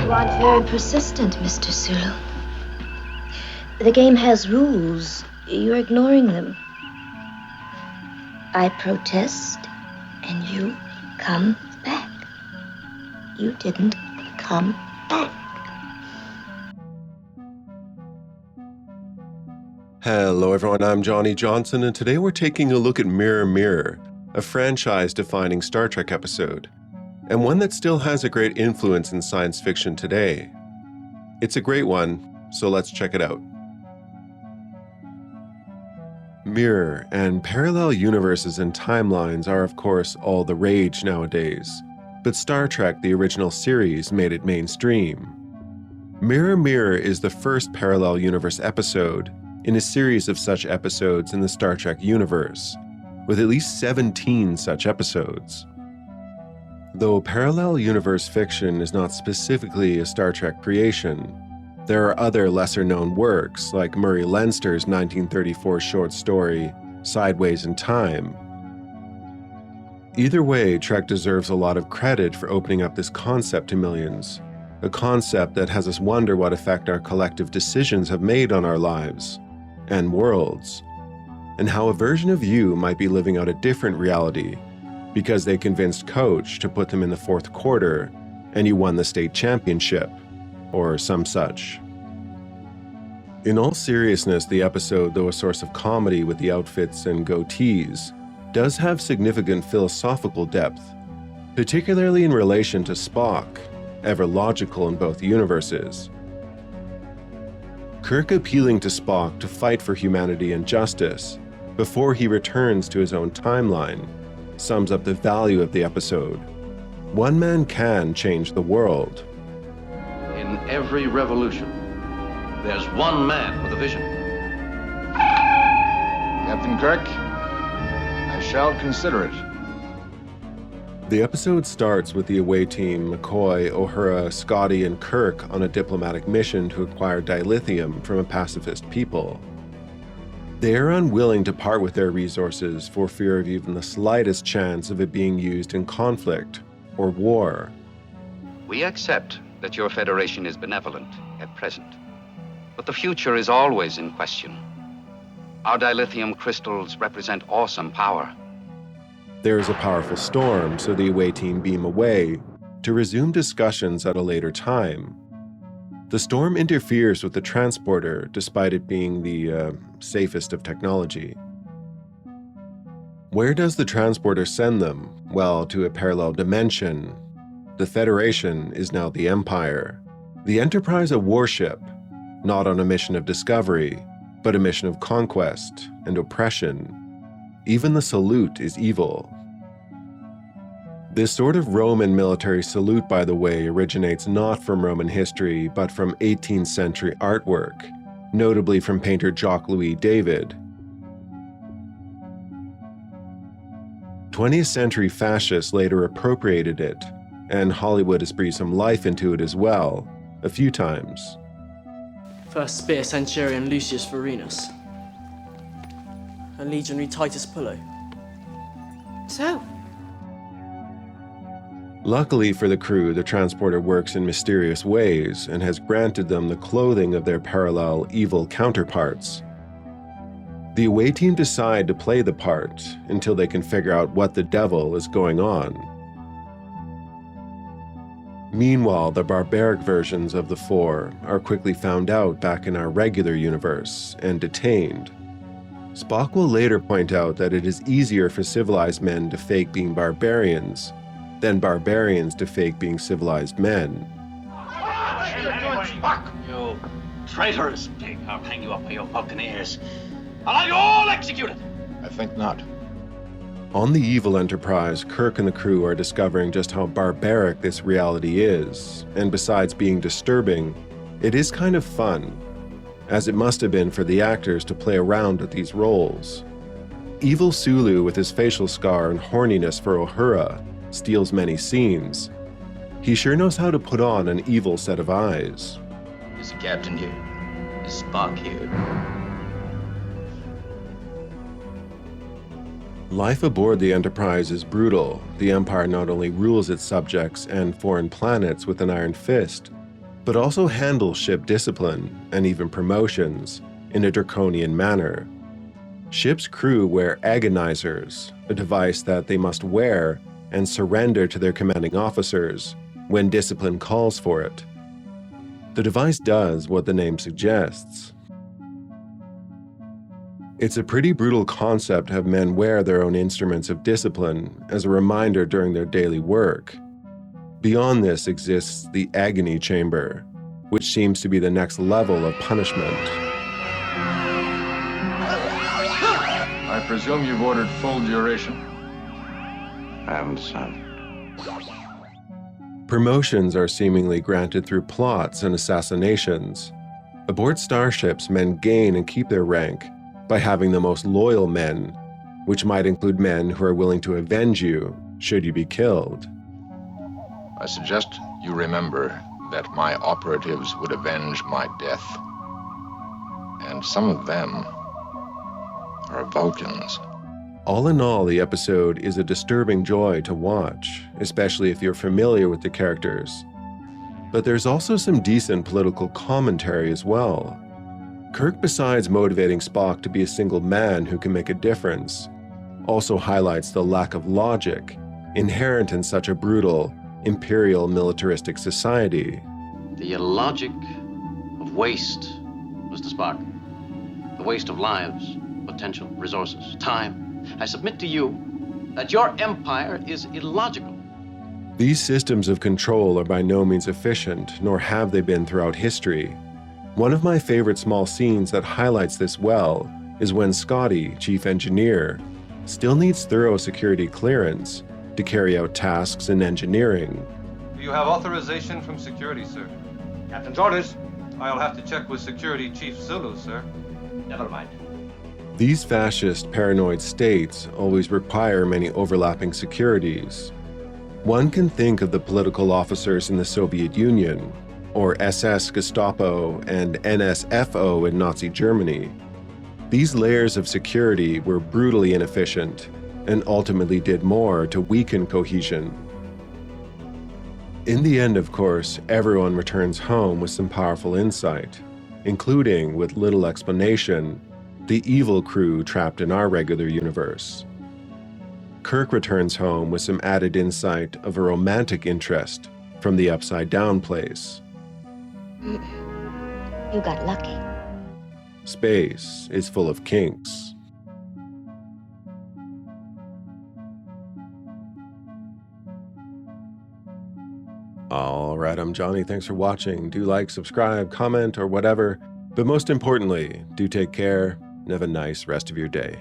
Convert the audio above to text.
You aren't very persistent, Mr. Sulu. The game has rules. You're ignoring them. I protest, and you come back. You didn't come back. Hello everyone, I'm Johnny Johnson, and today we're taking a look at Mirror Mirror, a franchise-defining Star Trek episode, and one that still has a great influence in science fiction today. It's a great one, so let's check it out. Mirror and parallel universes and timelines are of course all the rage nowadays, but Star Trek, the original series, made it mainstream. Mirror Mirror is the first parallel universe episode in a series of such episodes in the Star Trek universe, with at least 17 such episodes. Though parallel universe fiction is not specifically a Star Trek creation, there are other lesser-known works like Murray Leinster's 1934 short story, Sideways in Time. Either way, Trek deserves a lot of credit for opening up this concept to millions, a concept that has us wonder what effect our collective decisions have made on our lives and worlds, and how a version of you might be living out a different reality because they convinced Coach to put them in the fourth quarter and you won the state championship, or some such. In all seriousness, the episode, though a source of comedy with the outfits and goatees, does have significant philosophical depth, particularly in relation to Spock, ever logical in both universes. Kirk appealing to Spock to fight for humanity and justice before he returns to his own timeline sums up the value of the episode. One man can change the world. In every revolution, there's one man with a vision. Captain Kirk, I shall consider it. The episode starts with the away team, McCoy, Uhura, Scotty, and Kirk on a diplomatic mission to acquire dilithium from a pacifist people. They are unwilling to part with their resources for fear of even the slightest chance of it being used in conflict or war. We accept that your Federation is benevolent at present, but the future is always in question. Our dilithium crystals represent awesome power. There is a powerful storm, so the away team beam away to resume discussions at a later time. The storm interferes with the transporter, despite it being the safest of technology. Where does the transporter send them? Well, to a parallel dimension. The Federation is now the Empire. The Enterprise a warship, not on a mission of discovery, but a mission of conquest and oppression. Even the salute is evil. This sort of Roman military salute, by the way, originates not from Roman history, but from 18th century artwork, notably from painter Jacques-Louis David. 20th century fascists later appropriated it, and Hollywood has breathed some life into it as well, a few times. First Spear Centurion Lucius Vorenus, and Legionary Titus Pullo. So? Luckily for the crew, the transporter works in mysterious ways and has granted them the clothing of their parallel evil counterparts. The away team decide to play the part until they can figure out what the devil is going on. Meanwhile, the barbaric versions of the four are quickly found out back in our regular universe and detained. Spock will later point out that it is easier for civilized men to fake being barbarians than barbarians to fake being civilized men. Spock, you traitorous pig! I'll hang you up by your fucking ears. I'll have you all executed! I think not. On the evil Enterprise, Kirk and the crew are discovering just how barbaric this reality is, and besides being disturbing, it is kind of fun, as it must have been for the actors to play around with these roles. Evil Sulu, with his facial scar and horniness for Uhura, steals many scenes. He sure knows how to put on an evil set of eyes. Is the captain here? Is Spock here? Life aboard the Enterprise is brutal. The Empire not only rules its subjects and foreign planets with an iron fist, but also handle ship discipline and even promotions in a draconian manner. Ship's crew wear agonizers, a device that they must wear and surrender to their commanding officers when discipline calls for it. The device does what the name suggests. It's a pretty brutal concept to have men wear their own instruments of discipline as a reminder during their daily work. Beyond this exists the agony chamber, which seems to be the next level of punishment. I presume you've ordered full duration. I haven't decided. Promotions are seemingly granted through plots and assassinations. Aboard starships, men gain and keep their rank by having the most loyal men, which might include men who are willing to avenge you should you be killed. I suggest you remember that my operatives would avenge my death. And some of them are Vulcans. All in all, the episode is a disturbing joy to watch, especially if you're familiar with the characters. But there's also some decent political commentary as well. Kirk, besides motivating Spock to be a single man who can make a difference, also highlights the lack of logic inherent in such a brutal, imperial militaristic society. The illogic of waste, Mr. Spock. The waste of lives, potential, resources, time. I submit to you that your empire is illogical. These systems of control are by no means efficient, nor have they been throughout history. One of my favorite small scenes that highlights this well is when Scotty, chief engineer, still needs thorough security clearance to carry out tasks in engineering. Do you have authorization from security, sir? Captain's orders. I'll have to check with Security Chief Sulu, sir. Never mind. These fascist, paranoid states always require many overlapping securities. One can think of the political officers in the Soviet Union, or SS, Gestapo, and NSFO in Nazi Germany. These layers of security were brutally inefficient and ultimately did more to weaken cohesion. In the end, of course, everyone returns home with some powerful insight, including, with little explanation, the evil crew trapped in our regular universe. Kirk returns home with some added insight of a romantic interest from the Upside Down place. You got lucky. Space is full of kinks. All right, I'm Johnny. Thanks for watching. Do like, subscribe, comment, or whatever. But most importantly, do take care and have a nice rest of your day.